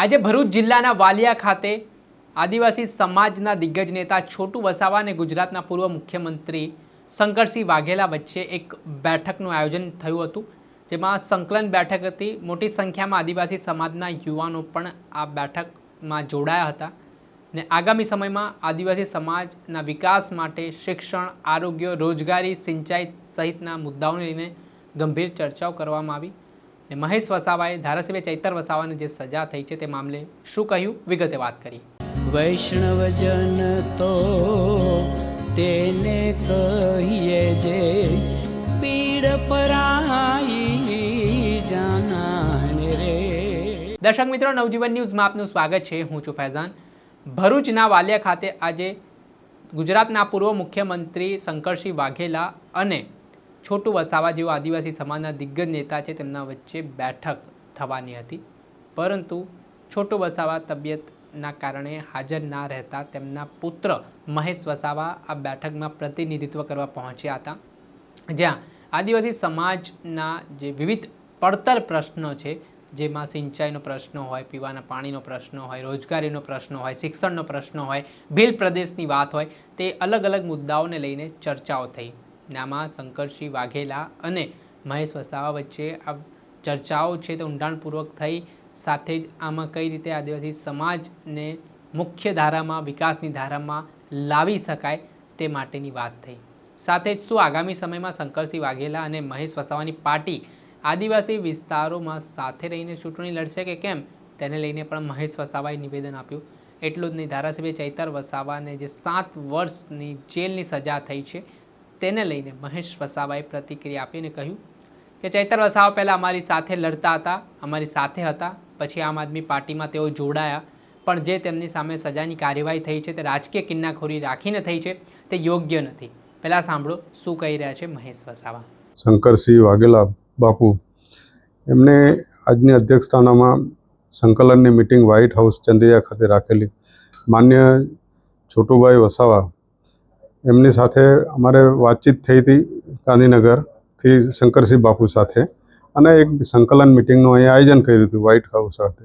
આજે ભરૂચ જિલ્લાના વાલિયા ખાતે આદિવાસી સમાજના દિગ્ગજ નેતા છોટુ વસાવા અને ગુજરાતના પૂર્વ મુખ્યમંત્રી શંકરસિંહ વાઘેલા વચ્ચે એક બેઠકનું આયોજન થયું હતું, જેમાં સંકલન બેઠક હતી। મોટી સંખ્યામાં આદિવાસી સમાજના યુવાનો પણ આ બેઠકમાં જોડાયા હતા ને આગામી સમયમાં આદિવાસી સમાજના વિકાસ માટે શિક્ષણ, આરોગ્ય, રોજગારી, સિંચાઈ સહિતના મુદ્દાઓને લઈને ગંભીર ચર્ચાઓ કરવામાં આવી। મહેશ વસાવાએ ધારાસભ્ય ચૈતર વસાવાને જે સજા થઈ છે તે મામલે શું કહ્યું, વિગતે વાત કરી। વૈષ્ણવજન તો તેને કહીએ જે પીડ પરાઈ જાનાને રે। દર્શક મિત્રો, નવજીવન ન્યૂઝમાં આપનું સ્વાગત છે। હું છું ફૈઝાન। ભરૂચના વાલિયા ખાતે આજે ગુજરાતના પૂર્વ મુખ્યમંત્રી શંકરસિંહ વાઘેલા અને છોટુ વસાવા જેવા આદિવાસી સમાજના દિગ્ગજ નેતા છે તેમના વચ્ચે બેઠક થવાની હતી, પરંતુ છોટુ વસાવા તબિયતના કારણે હાજર ના રહેતા તેમના પુત્ર મહેશ વસાવા આ બેઠકમાં પ્રતિનિધિત્વ કરવા પહોંચ્યા હતા, જ્યાં આદિવાસી સમાજના જે વિવિધ પડતર પ્રશ્નો છે, જેમાં સિંચાઈનો પ્રશ્ન હોય, પીવાના પાણીનો પ્રશ્ન હોય, રોજગારીનો પ્રશ્ન હોય, શિક્ષણનો પ્રશ્ન હોય, ભીલ પ્રદેશની વાત હોય, તે અલગ અલગ મુદ્દાઓને લઈને ચર્ચાઓ થઈ। આમાં શંકરસિંહ વાઘેલા અને મહેશ વસાવા વચ્ચે આ ચર્ચાઓ છે તે ઊંડાણપૂર્વક થઈ, સાથે જ આમાં કઈ રીતે આદિવાસી સમાજને મુખ્ય ધારામાં, વિકાસની ધારામાં લાવી શકાય તે માટેની વાત થઈ। સાથે જ શું આગામી સમયમાં શંકરસિંહ વાઘેલા અને મહેશ વસાવાની પાર્ટી આદિવાસી વિસ્તારોમાં સાથે રહીને ચૂંટણી લડશે કે કેમ, તેને લઈને પણ મહેશ વસાવાએ નિવેદન આપ્યું। એટલું જ નહીં, ધારાસભ્ય ચૈતર વસાવાને જે 7 વર્ષની જેલની સજા થઈ છે તેને લઈને મહેશ વસાવાએ પ્રતિક્રિયા આપીને કહ્યું કે ચૈતર વસાવા પહેલાં અમારી સાથે લડતા હતા, અમારી સાથે હતા, પછી આમ આદમી પાર્ટીમાં તેઓ જોડાયા, પણ જે તેમની સામે સજાની કાર્યવાહી થઈ છે તે રાજકીય કિન્નાખોરી રાખીને થઈ છે, તે યોગ્ય નથી। પહેલાં સાંભળો શું કહી રહ્યા છે મહેશ વસાવા। શંકરસિંહ વાઘેલા બાપુ એમને આજની અધ્યક્ષસ્થાનમાં સંકલનની મિટિંગ વ્હાઇટ હાઉસ ચંદિયા ખાતે રાખેલી। માન્ય છોટુભાઈ વસાવા એમની સાથે અમારે વાતચીત થઈ હતી ગાંધીનગરથી શંકરસિંહ બાપુ સાથે, અને એક સંકલન મિટિંગનું અહીંયા આયોજન કર્યું હતું વ્હાઇટ હાઉસ સાથે।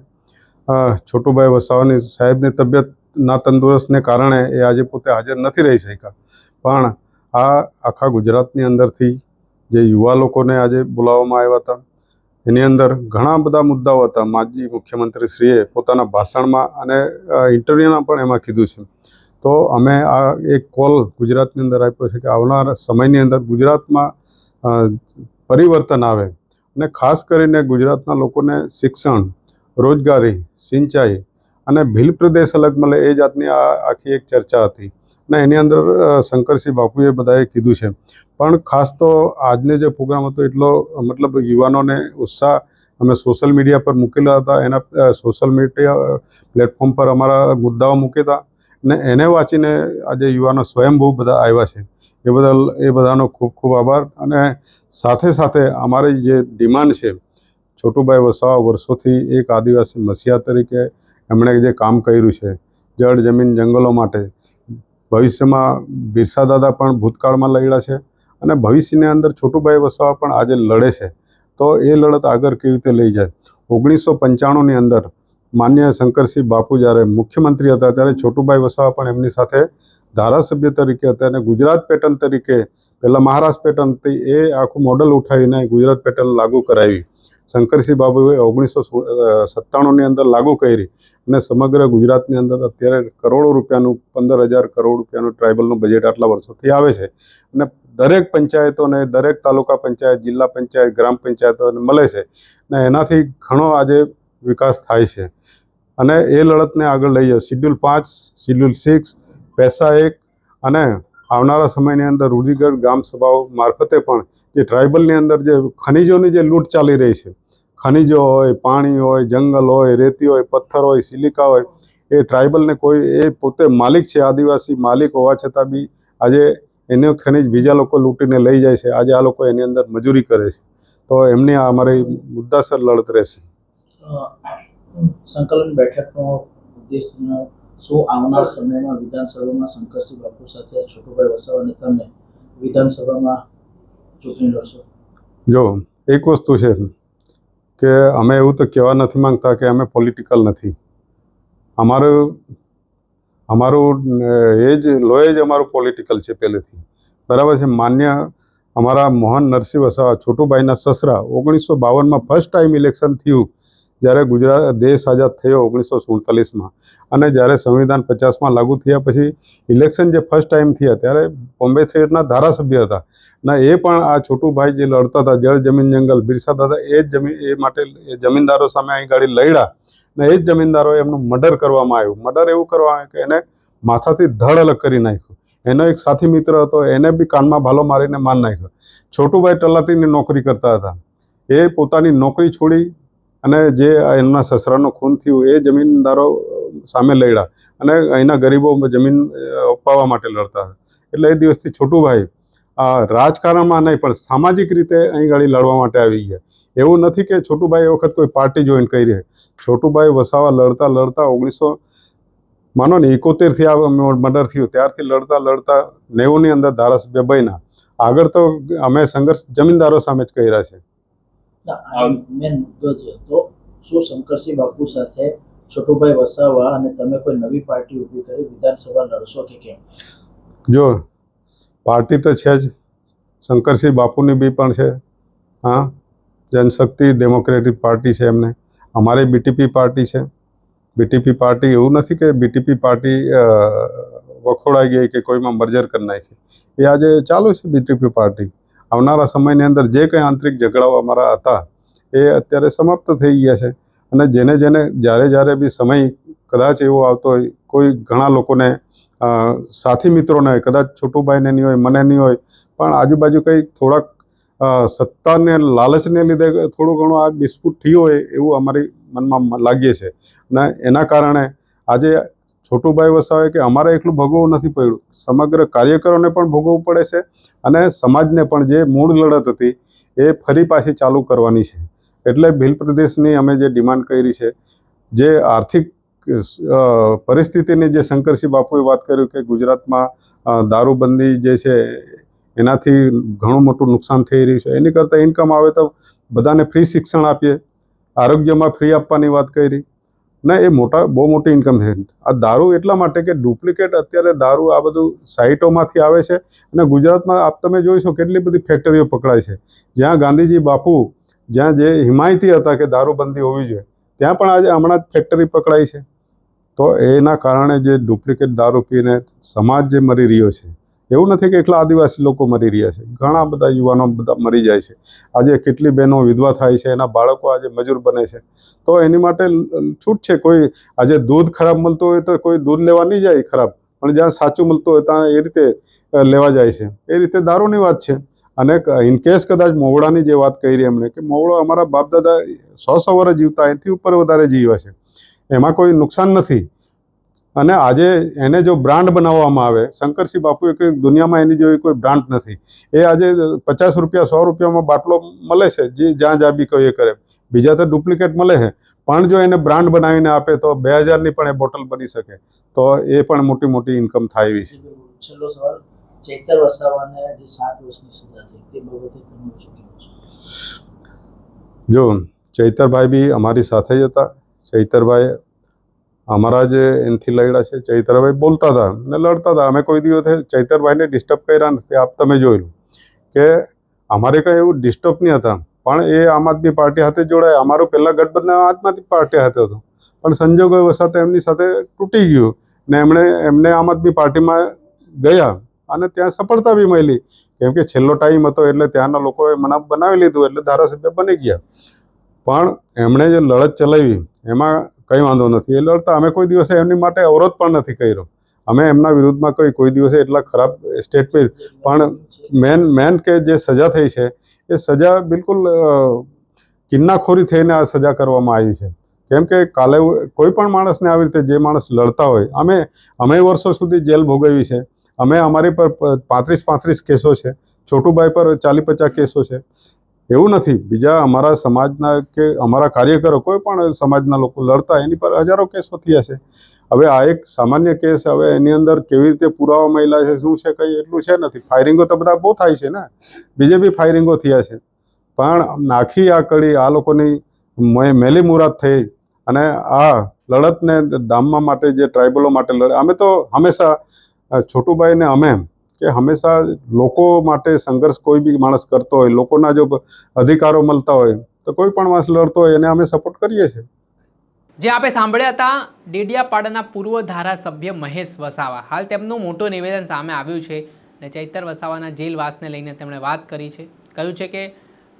છોટુભાઈ વસાવાની સાહેબની તબિયત ના તંદુરસ્તને કારણે એ આજે પોતે હાજર નથી રહી શક્યા, પણ આ આખા ગુજરાતની અંદરથી જે યુવા લોકોને આજે બોલાવવામાં આવ્યા હતા એની અંદર ઘણા બધા મુદ્દાઓ હતા। માજી મુખ્યમંત્રીશ્રીએ પોતાના ભાષણમાં અને ઇન્ટરવ્યૂમાં પણ એમાં કીધું છે। તો અમે આ એક કોલ ગુજરાતની અંદર આપ્યો છે કે આવનારા સમયની અંદર ગુજરાતમાં પરિવર્તન આવે અને ખાસ કરીને ગુજરાતના લોકોને શિક્ષણ, રોજગારી, સિંચાઈ અને ભીલ પ્રદેશ અલગ મળે એ જાતની આ આખી એક ચર્ચા હતી, અને એની અંદર શંકરસિંહ બાપુએ બધાએ કીધું છે। પણ ખાસ તો આજનો જે પ્રોગ્રામ હતો એટલો મતલબ યુવાનોને ઉત્સાહ અમે સોશિયલ મીડિયા પર મૂકેલા હતા, એના સોશિયલ મીડિયા પ્લેટફોર્મ પર અમારા મુદ્દાઓ મૂક્યા હતા, ને એને વાંચીને આજે યુવાનો સ્વયંભૂ બધા આવ્યા છે, એ બદલ એ બધાનો ખૂબ ખૂબ આભાર। અને સાથે સાથે અમારી જે ડિમાન્ડ છે, છોટુભાઈ વસાવા વર્ષોથી એક આદિવાસી મસીહા તરીકે એમણે જે કામ કર્યું છે જળ, જમીન, જંગલો માટે, ભવિષ્યમાં બિરસા દાદા પણ ભૂતકાળમાં લડ્યા છે અને ભવિષ્યની અંદર છોટુભાઈ વસાવા પણ આજે લડે છે, તો એ લડત આગળ કેવી રીતે લઈ જાય। 1995ની અંદર માન્ય શંકરસિંહ બાપુ જ્યારે મુખ્યમંત્રી હતા ત્યારે છોટુભાઈ વસાવા પણ એમની સાથે ધારાસભ્ય તરીકે હતા, અને ગુજરાત પેટર્ન તરીકે પહેલાં મહારાષ્ટ્ર પેટર્ન હતી એ આખું મોડલ ઉઠાવીને ગુજરાત પેટર્ન લાગુ કરાવી શંકરસિંહ બાબુએ 1997ની અંદર લાગુ કરી, અને સમગ્ર ગુજરાતની અંદર અત્યારે કરોડો રૂપિયાનું 15,000 કરોડ રૂપિયાનું ટ્રાઇબલનું બજેટ આટલા વર્ષોથી આવે છે, અને દરેક પંચાયતોને, દરેક તાલુકા પંચાયત, જિલ્લા પંચાયત, ગ્રામ પંચાયતોને મળે છે, અને એનાથી ઘણો આજે વિકાસ થાય છે, અને એ લડતને આગળ લઈ જાય। શિડ્યુલ 5, શિડ્યુલ 6, પૈસા 1 અને આવનારા સમયની અંદર રૂઢિગત ગ્રામ સભાઓ મારફતે પણ જે ટ્રાઇબલની અંદર જે ખનિજોની જે લૂંટ ચાલી રહી છે, ખનિજો હોય, પાણી હોય, જંગલ હોય, રેતી હોય, પથ્થર હોય, સિલિકા હોય, એ ટ્રાઇબલને કોઈ એ પોતે માલિક છે, આદિવાસી માલિક હોવા છતાં બી આજે એનો ખનિજ બીજા લોકો લૂંટીને લઈ જાય છે। આજે આ લોકો એની અંદર મજૂરી કરે છે, તો એમની આ અમારી મુદ્દાસર લડત રહેશે। સંકલન બેઠકનો ઉદ્દેશનો શું આવનાર સમયમાં વિધાનસભામાં શંકરસિંહ બાપુ સાથે છોટુભાઈ વસાવાને તમે વિધાનસભામાં ચૂંટણી લડશો? જો એક વસ્તુ છે કે અમે એવું તો કહેવા નથી માંગતા કે અમે પોલિટિકલ નથી, અમારું એ જ લોહી જ અમારું પોલિટિકલ છે પહેલેથી, બરાબર છે. માન્ય અમારા મોહન નરસિંહ વસાવા છોટુભાઈના સસરા 1952માં ફર્સ્ટ ટાઈમ ઇલેક્શન થયું જ્યારે દેશ આઝાદ થયો 1947માં, અને જ્યારે સંવિધાન 50માં લાગુ થયા પછી ઇલેક્શન જે ફર્સ્ટ ટાઈમ થયા ત્યારે બોમ્બે શહેરના ધારાસભ્ય હતા ને એ પણ આ છોટુભાઈ જે લડતા હતા જળ જમીન જંગલ બિરસાતા હતા એ માટે એ જમીનદારો સામે અહીં ગાડી લડ્યા ને એ જ જમીનદારોએ એમનું મર્ડર કરવામાં આવ્યું. મર્ડર એવું કરવામાં આવ્યું કે એને માથાથી ધડ અલગ કરી નાખ્યું. એનો એક સાથી મિત્ર હતો, એને બી કાનમાં ભાલો મારીને માર નાખ્યો. છોટુભાઈ તલાટીની નોકરી કરતા હતા. એ પોતાની નોકરી છોડી અને જે એમના સસરાનો ખૂન થયું એ જમીનદારો સામે લડ્યા અને અહીંના ગરીબો જમીન અપાવવા માટે લડતા હતા. એટલે એ દિવસથી છોટુભાઈ રાજકારણમાં નહીં પણ સામાજિક રીતે અહીં ગાડી લડવા માટે આવી ગયા. એવું નથી કે છોટુભાઈ એ વખત કોઈ પાર્ટી જોઈન કરી છે. છોટુભાઈ વસાવા લડતા 1971થી આ મર્ડર થયું ત્યારથી લડતા 90ની અંદર ધારાસભ્ય બન્યા. આગળ તો અમે સંઘર્ષ જમીનદારો સામે જ કર્યા છે. મેન મુદ્દો જે હતો, શું શંકરસિંહ બાપુ સાથે છોટુભાઈ વસાવા અને તમે કોઈ નવી પાર્ટી ઊભી કરી વિધાનસભા લડશો કે કેમ? જો પાર્ટી તો છે જ, શંકરસિંહ બાપુની બી પણ છે. હા, જનશક્તિ ડેમોક્રેટિક પાર્ટી છે એમને. અમારી બીટીપી પાર્ટી છે. બીટીપી પાર્ટી એવું નથી કે બીટીપી પાર્ટી વખોડાઈ ગઈ કે કોઈમાં મર્જર કરી નાખી. એ આજે ચાલુ છે બીટીપી પાર્ટી. આવનારા સમયની અંદર જે કંઈ આંતરિક ઝઘડાઓ અમારા હતા એ અત્યારે સમાપ્ત થઈ ગયા છે. અને જેને જ્યારે બી સમય કદાચ એવો આવતો હોય, કોઈ ઘણા લોકોને સાથી મિત્રોને કદાચ છોટુભાઈને નહીં હોય, મને નહીં હોય, પણ આજુબાજુ કંઈ થોડાક સત્તાને લાલચને લીધે થોડું ઘણું આ ડિસ્પ્યુટ થયું હોય એવું અમારી મનમાં લાગે છે. અને એના કારણે આજે છોટુભાઈ વસાવે કે અમારે એકલું ભોગવવું નથી પડ્યું, સમગ્ર કાર્યકરોને પણ ભોગવવું પડે છે અને સમાજને પણ જે મૂળ લડત હતી એ ફરી પાછી ચાલુ કરવાની છે. એટલે ભીલ પ્રદેશની અમે જે ડિમાન્ડ કરી છે, જે આર્થિક પરિસ્થિતિની જે શંકરસિંહ બાપુએ વાત કર્યું કે ગુજરાતમાં દારૂબંધી જે છે એનાથી ઘણું મોટું નુકસાન થઈ રહ્યું છે, એની કરતાં ઇન્કમ આવે તો બધાને ફ્રી શિક્ષણ આપીએ, આરોગ્યમાં ફ્રી આપવાની વાત કરી ને એ બહુ મોટી ઇન્કમ છે. આ દારૂ એટલા માટે કે ડુપ્લિકેટ અત્યારે દારૂ આ બધું સાઇટોમાંથી આવે છે અને ગુજરાતમાં તમે જોઈશો કેટલી બધી ફેક્ટરીઓ પકડાય છે. જ્યાં ગાંધીજી બાપુ જ્યાં જે હિમાયતી હતા કે દારૂબંધી હોવી જોઈએ, ત્યાં પણ આજે હમણાં જ ફેક્ટરી પકડાઈ છે. તો એના કારણે જે ડુપ્લિકેટ દારૂ પીને સમાજ જે મરી રહ્યો છે, એવું નથી કે એકલા આદિવાસી લોકો મરી રહ્યા છે, ઘણા બધા યુવાનો બધા મરી જાય છે. આજે કેટલી બહેનો વિધવા થાય છે, એના બાળકો આજે મજૂર બને છે. તો એની માટે છૂટ છે. કોઈ આજે દૂધ ખરાબ મળતું હોય તો કોઈ દૂધ લેવા નહીં જાય ખરાબ, પણ જ્યાં સાચું મળતું હોય ત્યાં એ રીતે લેવા જાય છે. એ રીતે દારૂની વાત છે. અને ઇનકેસ કદાચ મોવડાની જે વાત કરી એમણે કે મોવડો અમારા બાપ દાદા 100 વર્ષ જીવતા, એનાથી ઉપર વધારે જીવ્યા છે, એમાં કોઈ નુકસાન નથી. અને આજે એને જો બ્રાન્ડ બનાવવામાં આવે, શંકરસિંહ બાપુએ કે દુનિયામાં એની જેવી કોઈ બ્રાન્ડ નથી. એ આજે 50 રૂપિયા 100 રૂપિયામાં બાટલો મળે છે, જે જ્યાં બી કોઈ એ કરે. બીજા તો ડુપ્લિકેટ મળે છે, પણ જો એને બ્રાન્ડ બનાવીને આપે તો 2000ની પણ એ બોટલ બની શકે, તો એ પણ મોટી ઇન્કમ થાય એવી છે. છેલ્લો સવાલ, ચૈતર વસાવાને જે 7 વર્ષની સજા થઈ તે બાબતે તમે શું કહેવું છો? જો ચૈતરભાઈ બી અમારી સાથે જ હતા. ચૈતરભાઈ અમારા જ એનાથી લડ્યા છે. ચૈતરભાઈ બોલતા હતા ને લડતા હતા. અમે કોઈ દિવસે ચૈતરભાઈને ડિસ્ટર્બ કર્યા નથી. આપ તમે જોયેલું કે અમારે કંઈ એવું ડિસ્ટર્બ નહીં હતા, પણ એ આમ આદમી પાર્ટી સાથે જોડાય. અમારું પહેલાં ગઠબંધન આમ આદમી પાર્ટી સાથે હતું, પણ સંજોગો વસાતે એમની સાથે તૂટી ગયું ને એમને આમ આદમી પાર્ટીમાં ગયા અને ત્યાં સફળતા બી મળી, કેમ કે છેલ્લો ટાઈમ હતો એટલે ત્યાંના લોકોએ મનાપ બનાવી લીધું એટલે ધારાસભ્ય બની ગયા. પણ એમણે જે લડત ચલાવી એમાં કંઈ વાંધો નથી. એ લડતા અમે કોઈ દિવસે એમની માટે અવરોધ પણ નથી કર્યો. અમે એમના વિરુદ્ધમાં કોઈ દિવસે એટલા ખરાબ સ્ટેટમેન્ટ, પણ મેન કે જે સજા થઈ છે એ સજા બિલકુલ કિન્નાખોરી થઈને આ સજા કરવામાં આવી છે. કેમ કે કાલે કોઈ પણ માણસને આવી રીતે જે માણસ લડતા હોય, અમે વર્ષો સુધી જેલ ભોગવી છે. અમારી પર 35 કેસો છે, છોટુભાઈ પર 40-50 કેસો છે. એવું નથી, બીજા અમારા સમાજના કે અમારા કાર્યકરો કોઈ પણ સમાજના લોકો લડતા એની પર હજારો કેસો થયા છે. હવે આ એક સામાન્ય કેસ, હવે એની અંદર કેવી રીતે પુરાવા મળ્યા છે શું છે કંઈ એટલું છે નથી. ફાયરિંગો તો બધા બહુ થાય છે ને, બીજે બી ફાયરિંગો થયા છે, પણ આખી આ કડી આ લોકોની મેલી મુરાદ થઈ અને આ લડતને ડામવા માટે જે ટ્રાઇબલો માટે લડે, અમે તો હંમેશા છોટુભાઈને અમે કે હંમેશા લોકો માટે સંઘર્ષ કોઈ બી માણસ કરતો હોય, લોકોના જો અધિકારો મળતા હોય તો કોઈ પણ માણસ લડતો હોય એને અમે સપોર્ટ કરીએ છીએ. જે આપણે સાંભળ્યા હતા ડેડિયાપાડાના પૂર્વ ધારાસભ્ય મહેશ વસાવા. હાલ તેમનું મોટું નિવેદન સામે આવ્યું છે અને ચૈતર વસાવાના જેલવાસને લઈને તેમણે વાત કરી છે. કહ્યું છે કે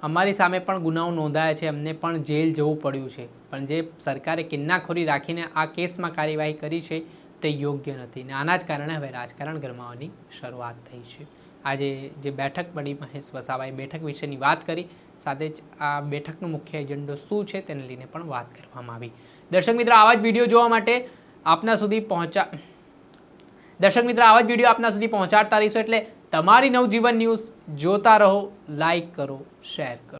અમારી સામે પણ ગુનાઓ નોંધાયા છે, અમને પણ જેલ જવું પડ્યું છે, પણ જે સરકારે કિન્નાખોરી રાખીને આ કેસમાં કાર્યવાહી કરી છે તે યોગ્ય નથી ને આના જ કારણે હવે રાજકારણ ગરમાવાની શરૂઆત થઈ છે. આજે જે બેઠક મળી મહેશ વસાવાએ બેઠક વિશેની વાત કરી, સાથે જ આ બેઠકનો મુખ્ય એજન્ડો શું છે તેને લઈને પણ વાત કરવામાં આવી. દર્શક મિત્રો, આવા જ વિડીયો જોવા માટે આપના સુધી પહોંચાડતા રહીશું, એટલે તમારી નવજીવન ન્યૂઝ જોતા રહો, લાઈક કરો, શેર કરો.